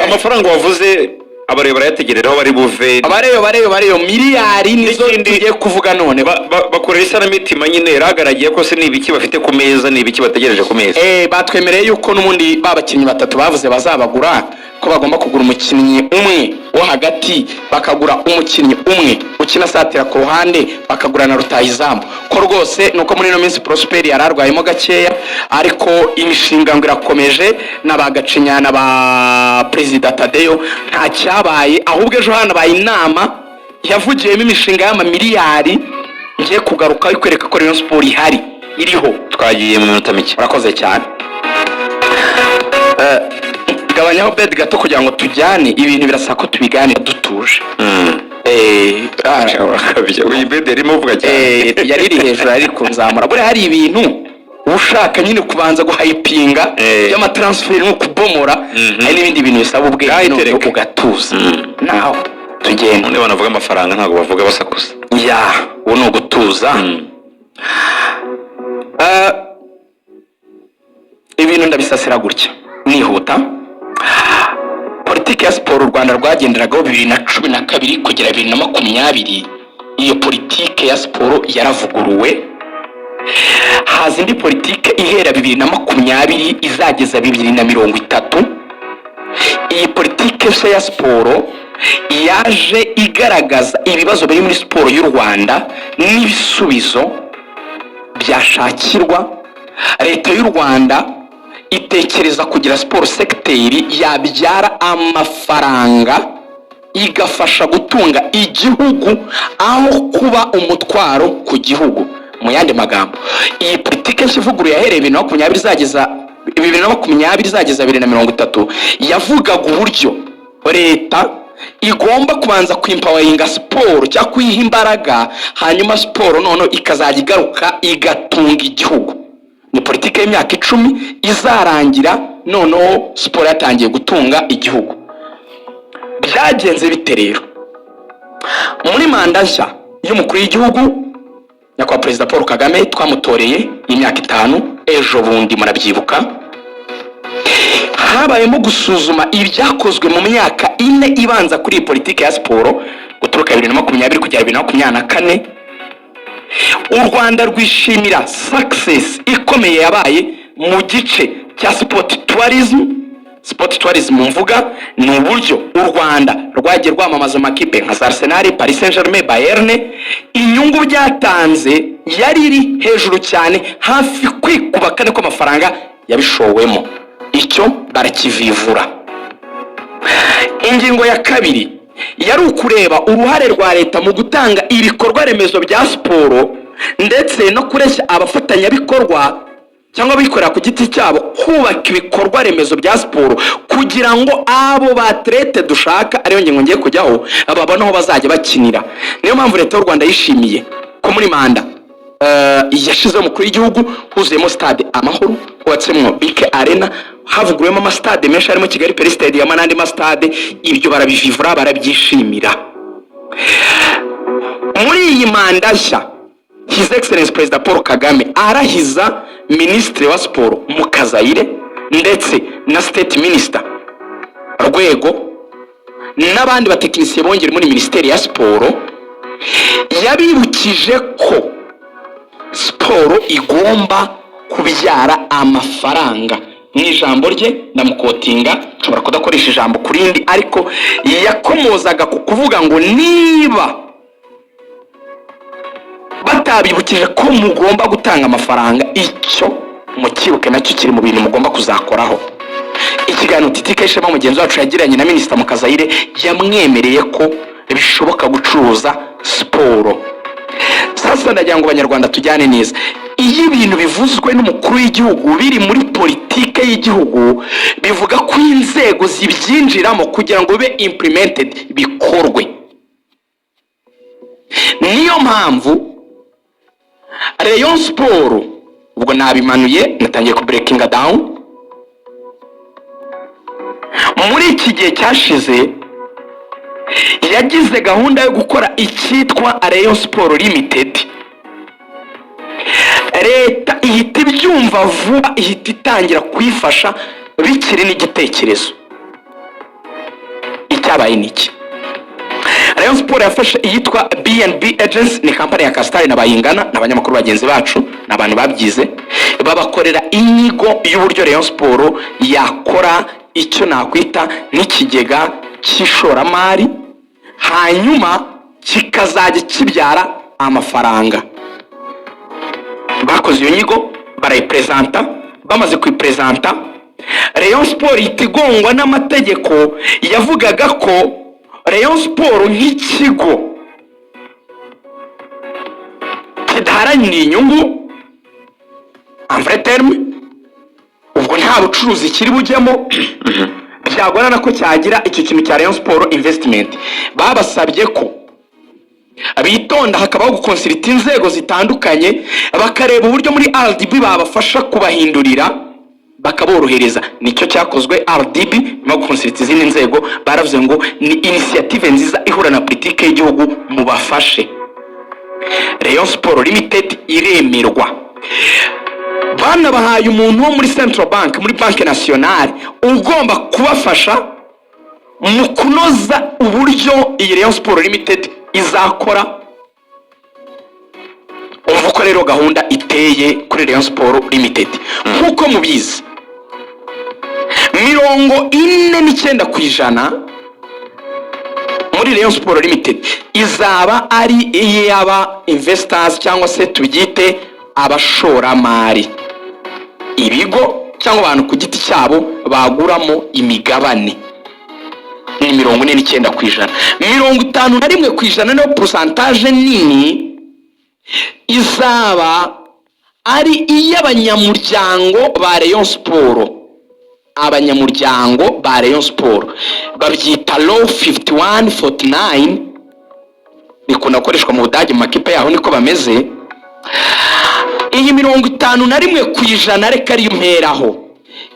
amafaranga wavuze abarebera yategereraho bari buve abareyo miliyari nizo tugiye kuvuga none bakorera isanamitima nyine yaragaragiye ko se nibiki bafite ku meza nibiki bategereje ku meza batwemereye yuko n'ubundi babakinnyi batatu bavuze bazabagura ko bagomba kugura umukinnyi umwe wo hagati bakagura umukinnyi umwe ukina satira ku ruhande bakagura na rutahizamu ko rwose nuko muri no minsi Prosper yararwayemo gakeya ariko imishinga ngo irakomeje n'abagacinyana ba President Tadeyo nta cyabaye ahubwo ejo hano baye inama yavugiyemo imishinga y'amamiliyari ngiye kugaruka ikwereka ko Rayon Sport ihari iriho twagiye mu minota mike urakoze cyane gabanyaho bed gato kugira ngo tujyane ibintu birasa ko tubiganira dutuje uyu bed yarimo uvuga cyane yariri hejuru ari kunzamura bure hari ibintu ushaka nyine kubanza guhypinga y'amatransfer no kubomora hari n'ibindi bintu bisaba ubwenge no ugatuza naho tugenda none banavuga amafaranga ntago bavuga basakuza uwo no gutuza ibintu ndabisasira gutya nihuta politiki ya siporo u Rwanda rwagenderagaho 2012 kugera 2020 iyo politiki ya siporo yaravuguruwe haza indi politiki ihera 2020 izageza 2030 iyi politiki ya siporo yaje igaragaza ibibazo biri muri siporo y'u Rwanda n'ibisubizo byashakirwa leta y'u Rwanda itekereza kugira siporo sekiteri yabyara amafaranga igafasha gutunga igihugu aho kuba umutwaro ku gihugu mu yandi magambo iyi politiki y'ivuguru yahereye 2020 izageza 2030 yavugaga uburyo leta igomba kubanza kwimpawinga siporo cyangwa kuyiha imbaraga hanyuma siporo none ikazajya igaruka igatunga igihugu ni politiki y'imyaka 10 izarangira noneho siporo yatangiye gutunga igihugu byagenze bite rero muri manda nshya y'umukuru w'igihugu nyakubahwa Perezida Paul Kagame twamutoreye imyaka 5 ejo bundi murabyibuka habayemo gusuzuma ibyakozwe mu myaka 4 ibanza kuri politiki ya siporo guturuka 2020 kugera 2024 u Rwanda rwishimira success ikomeye yabaye mu gice cya sport tourism mvuga ni uburyo u Rwanda rwagiye rwamamaza amakipe nka Arsenal, Paris Saint-Germain, Bayern inyungu byatanze yari iri hejuru cyane hafi kwikuba kane ko amafaranga yabishowemo icyo barakivivura ingingo ya kabiri yari ukureba uruhare rwa leta mu gutanga ibikorwa remezo bya siporo ndetse no kureshya abafatanyabikorwa cyangwa bikorera ku giti cyabo kubaka ibikorwa remezo bya siporo kugira ngo abo batlete dushaka ariyo ngingo ngiye kujyaho babona aho bazajya bakinira niyo mpamvu leta y'u Rwanda yishimiye ko muri manda yashize umukuru w'igihugu huzuyemo stade Amahoro hubatsemo BK Arena havuguruyemo amastade menshi harimo Kigali Peri Stadium n'andi mastade ibyo barabivivura barabyishimira muri iyi manda nshya His Excellency President Paul Kagame arahiza Ministre wa Siporo Mukazayire ndetse na State Minister Rwego n'abandi batekinisiye bongera muri Ministeri ya Siporo yabibukije ko siporo igomba kubyara amafaranga n'ijambo rye ndamukotinga nshobora kudakoresha ijambo kurindi ariko yakomozaga ku kuvuga ngo niba batabibukije ko mugomba gutanga amafaranga icyo mukibuke nacyo kiri mu bintu mugomba kuzakoraho ikiganiro titikeshema mugenzi wacu yagiranye na Minister Mukazayire yamwemereye ko bishoboka gucuruza siporo sasa ndagira ngo abanyarwanda tujyane neza iyo ibintu bivuzwe n'umukuru w'igihugu biri muri politike y'igihugu bivuga ko inzego zibyinjiramo kugira ngo bibe implemented bikorwe niyo mpamvu Rayon Sport ubwo nabimanuye natangiye ku breaking down muri iki gihe cyashize yagize gahunda yo gukora icyitwa Rayon Sport Limited leta ihita ibyumva vuba ihita itangira kuyifasha bikiri n'igitekerezo icyabaye niki. Rayon Sport yafashe iyitwa BNB Agents, ni kampani ya Kastari na Bayingana n'abanyamakuru bagenzi bacu n'abantu babyize, babakorera inyigo y'uburyo Rayon Sport yakora icyo nakwita n'ikigega cy'ishoramari, hanyuma kikazajya kibyara amafaranga. Bakoze iyo nyigo barayipresenta, bamaze kuyipresenta Rayon Sport itigongwa n'amategeko yavugaga ko Rayon Sport nk'ikigo kidaharanira inyungu en vrai terme, ubwo nta bucuruzi kiri bujyemo, byagorana ko cyagira icyo kintu cya Rayon Sport Investment. Babasabye ko bitonda, hakabaho gukonsulta inzego zitandukanye, bakareba uburyo muri RDB babafasha kubahindurira bakaborohereza. Nicyo cyakozwe. RDB no gukonsulta izindi nzego baravuze ngo ni initiative nziza ihura na politike y'igihugu mubafashe. Rayon Sport Limited iremerwa, bana bahaye umuntu wo muri Central Bank, muri Banque Nationale, ugomba kubafasha mu kunoza uburyo iyi Rayon Sport Limited izakora. Umva ko rero gahunda iteye kuri Rayon Sport Limited. Nkuko mubizi 49% muri Rayon Sport Limited izaba ari iy'aba investors cyangwa se tubyite abashoramari, ibigo cyangwa abantu ku giti cyabo baguramo imigabane. Ni 49%. 51% no percentage nini izaba ari iy'abanyamuryango ba Rayon Sport. Abanyamuryango ba Rayon Sport babyita law 5149, bikunda gukoreshwa mu Budage mu makipe yaho, niko bameze. Iyi 51% reka ari mperaho.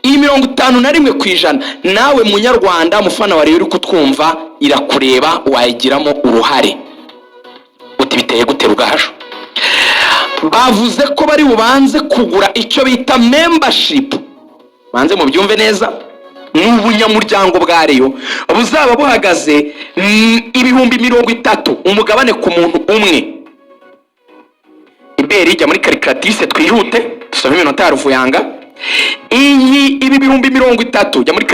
Iyi 51% nawe munyarwanda mufana wa Rayon uri kutwumva irakureba, wayigiramo uruhare. Uti biteye gute Rugaju? Bavuze ko bari bubanze kugura icyo bita membership. Banze mu byumve neza, n'ubunyamuryango bwa Rayon buzaba buhagaze 30,000 umugabane ku muntu umwe. Iberi ijya muri calculatrice twihute dusome iminota ya Ruvuyanga. Ibi 30,000 jya muri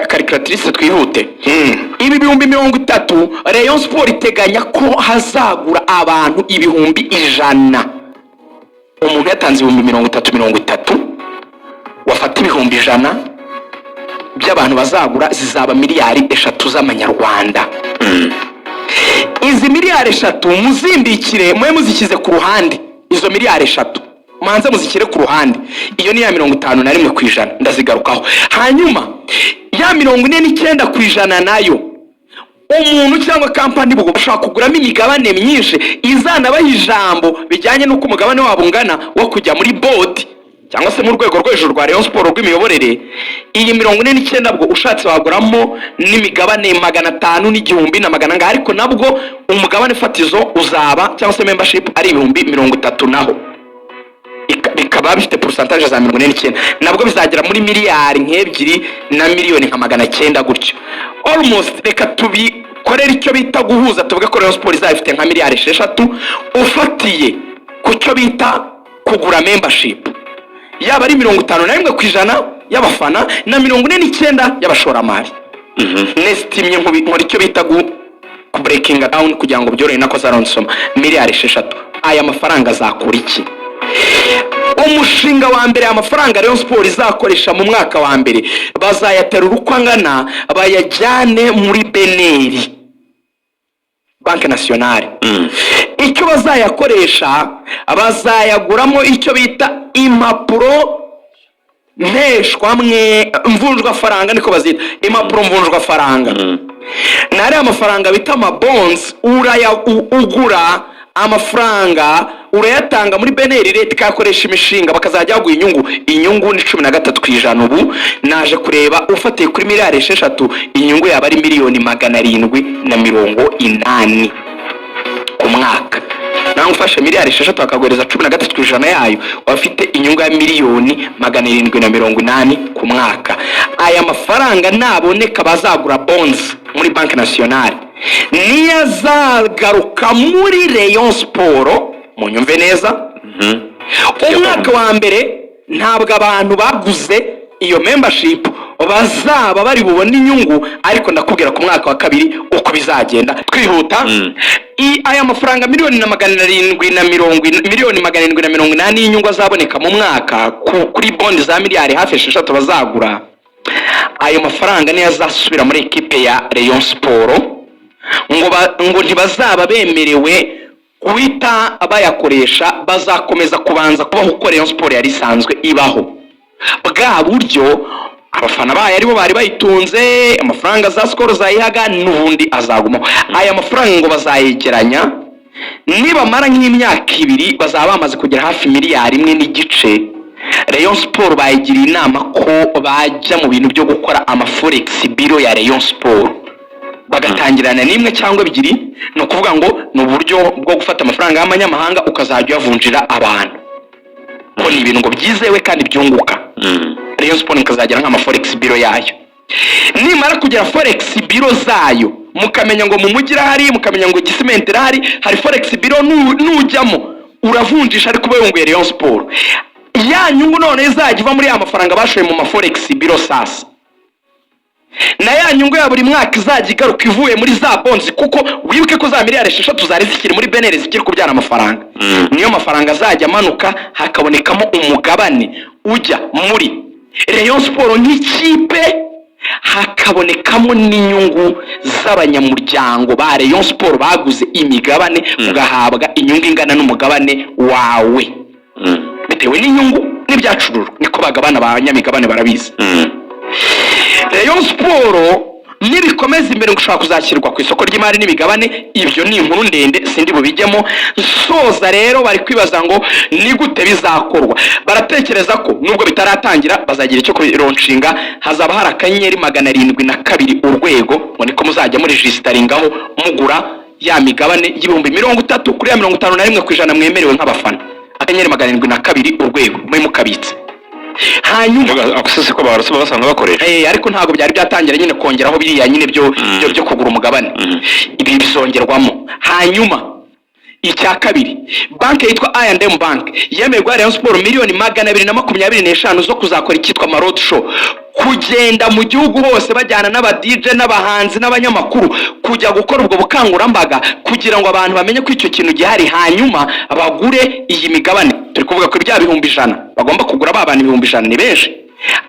calculatrice twihute. Ibi 30,000 Rayon Sport iteganya ko hazagura abantu 100,000. Umuntu yatanze 330, wafata 100,000 by'abantu bazagura zizaba miliyari 3 z'amanyarwanda. Izi miliyari 3 muzindikire mwe muzikize ku ruhande, izo miliyari 3 manze muzikire ku ruhande. Iyo ni ya 51% ndazigarukaho. Hanyuma ya 49% nayo umuntu cyangwa kampani bugo bashaka kuguramo imigabane myinshi izanabaho ijambo bijyanye n'uko umugabane wabo ungana wo kujya muri board cyangwa se mu rwego rwo hejuru rwa Rayon Sport rw'imiyoborere. Iyi 49% bwo ushatse waguramo n'imigabane 500 n'igihumbi na magana nga, ariko nabwo umugabane fatizo uzaba cyangwa se membership ari 30,000 naho bikaba bifite percentage za 49%, nabwo bizagira muri miliyari nk'ebyiri na miliyoni nka 900 gutyo almost. Reka tubikorera icyo bita guhuza, tuvuge ko Rayon Sport izafite nka miliyari 6 ufatiye ku cyo bita kugura membership, yaba ari 51% y'abafana na 49% y'abashoramari. Nestimye nk'uri cyo bita ku breaking down kugira ngo byorohe nako zaronsoma miliyari 6. Aya mafaranga azakora iki? Umushinga wa mbere amafaranga Rayon Sport izakoresha mu mwaka wa mbere bazayaterura uko angana, bayajyane muri Beneri Banque Nationale. Icyo bazayakoresha bazayaguramo icyo bita impapuro mpeshwamwe mvunjwa faranga, niko bazita impapuro mvunjwa faranga. Nari amafaranga bita ama bonds ugura amafaranga urayatanga muri Beneri, leta ikakoresha imishinga bakazajya baguha inyungu ni 13%. Ubu naje kureba ufatiye kuri miliyari 6 inyungu yaba ari miliyoni 780 ku mwaka. cyangwa ufashe miliyari 6 bakaguhereza 13% yayo wafite inyungu ya miliyoni 780 ku mwaka. Aya mafaranga naboneka bazagura bonds muri Banque Nationale niyo azagaruka muri Rayon Sport, munyumve neza. Umwaka wa mbere ntabwo abantu baguze iyo membership bazaba bari bubone inyungu, ariko ndakubwira ku mwaka wa kabiri uko bizagenda twihuta. Aya mafaranga miliyoni 780 y'inyungu azaboneka mu mwaka kuri bond za miliyari hafi 6 bazagura. Ayo mafaranga niyo azasubira muri equipe ya Rayon Sport, ngo ntibazaba bemerewe guhita bayakoresha, bazakomeza kubanza kubaho uko Rayon Sport yari isanzwe ibaho. Bwa buryo abafana bayo aribo bari bayitunze, amafaranga za Skol zayihaga n'ubundi azagumaho. Aya mafaranga ngo bazayegeranya, nibamara nk'imyaka 2 bazaba bamaze kugera hafi miliyari 1.5. Rayon Sport bayigiriye inama ko bajya mu bintu byo gukora amaforex biro ya Rayon Sport, bagatangirana n'imwe cyangwa ebyiri. No kuvuga ngo ni uburyo bwo gufata amafaranga y'amanyamahanga ukazajya yavunjira abantu, ko ni ibintu ngo byizewe kandi byunguka. Rayon Sport ikazagera nk'amaforex biro yayo. Nimara kugera forex biro zayo, mukamenya ngo mu mugira hari, mukamenya ngo Gisimenti hari forex biro, nujyamo uravunjisha ariko ubunguye Rayon Sport. Ya nyungu none izajya iva muri ya mafaranga bashoye mu maforex biro sasa, na ya nyungu ya buri mwaka izajya igaruka ivuye muri za bonds, kuko wibuke ko za miliyari 6 zari zikiri muri benere zikiri kubyara amafaranga. Niyo mafaranga azajya amanuka, hakabonekamo umugabane ujya muri Rayon Sport nk'ikipe, hakabonekamo n'inyungu z'abanyamuryango ba Rayon Sport baguze imigabane, ugahabwa inyungu ingana n'umugabane wawe bitewe n'inyungu n'ibyacururu, niko bagabana abanyamigabane barabizi. Rayon Sport nibikomeza imbere gushaka kuzakirwa ku isoko ry'imari n'imigabane, ibyo ni inkuru ndende sindi bubijyemo. Soza rero bari kwibaza ngo ni gute bizakorwa. Baratekereza ko nubwo bitaratangira bazagira icyo kuronshinga, hazaba hari akanyenyeri 702 urwego, ngo niko muzajya muri registeringaho mugura ya migabane y'ibihumbi 30 kuri 51% mwemerewe nk'abafana. Akanyenyeri 702 urwego mwe mukabitse. Hanyuma akusese ko barasaba basanga bakoresha ariko ntago byari byatangira nyine kongeraho biriya nyine byo kugura umugabane. Ibi bisongerwamo. Hanyuma icya kabiri, banki yitwa I&M Bank yemerwa Rayon Sport miliyoni 225 zo kuzakora ikitwa Road Show, kugenda mu gihugu hose bajyana n'aba DJ n'abahanzi n'abanyamakuru, kujya gukora ubwo bukangurambaga kugira ngo abantu bamenye ko icyo kintu gihari, hanyuma bagure iyi migabane. Turi kuvuga ko bya bihumbi 100 bagomba kugura babana ibihumbi 100 ni benshi.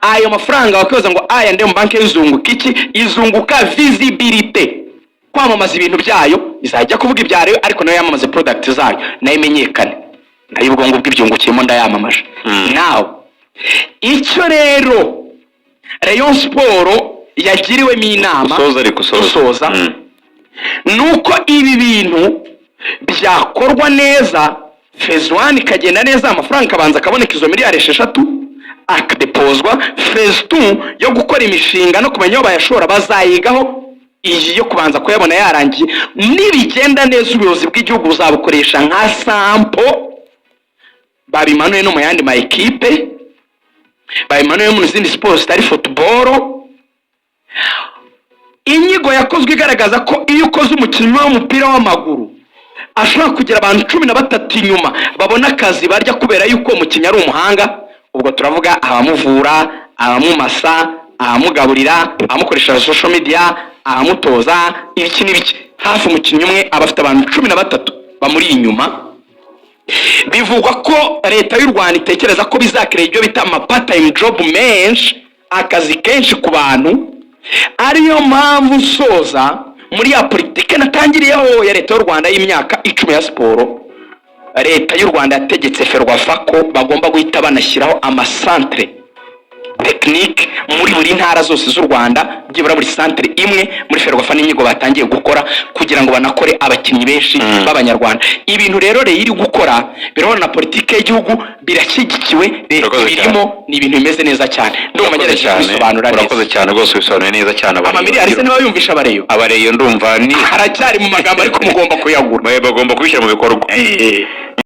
Ayo mafaranga bakoza ngo I&M Bank izunguka iki? Izunguka visibility, kwamamaza ibintu byayo, izajya kuvuga ibyaro ariko nayo yamamaze product zayo nayo imenyekane, nayo ubwo ngubwo ibyungukiyemo ndayamamaje. Now icyo rero Rayon Sport yagiriwemo inama soza nuko ibi bintu byakorwa neza, phase 1 ikagenda neza, amafaranga kabanza kaboneka izo miliyari 6 akadepozwa. Phase 2 yo gukora imishinga no kumenya aho bayashora bazayigaho, iyi yo kubanza kuyabona yarangiye. Nibigenda neza ubuyobozi bw'igihugu buzabukoresha nka sample, babimanuye no mu yandi ma equipe, babimanuye mu zindi sports zitari football. Inyigo yakozwe igaragaza ko iyo ukoze umukinnyi w'umupira w'amaguru ashobora kugira abantu 13 inyuma babona akazi barya kubera yuko umukinnyi ari umuhanga. Ubwo turavuga abamuvura, abamumasa, abamugaburira, abamukoresha social media, abamutoza, ibiki n'ibiki. Hafi umukinnyi umwe abafite abantu 13 bamuri inyuma. Bivugwa ko leta y'u Rwanda itekereza ko bizakira ibyo bita ama part time job menshi, akazi kenshi ku bantu. Ariyo mpamvu soza muri ya politike natangiriyeho ya leta y'u Rwanda y'imyaka 10 ya siporo, leta y'u Rwanda yategetse Ferwafa ko bagomba guhita banashyiraho amasantre tekinike muri buri ntara zose z'u Rwanda, byibura muri santere imwe muri Ferwafa n'inyigo batangiye gukora kugira ngo banakore abakinnyi benshi b'abanyarwanda. Ibintu rero rero iri gukora birabona na politike y'igihugu birashyigikiwe, birimo ni ibintu bimeze neza cyane. Ndumva ngerageje kubisobanura neza. Urakoze cyane rwose, bisobanuye neza cyane. Amamiliyari se niba yumvisha abareyo ndumva ni haracyari mu magambo ariko mugomba kuyagura, bagomba kubishyira mu bikorwa.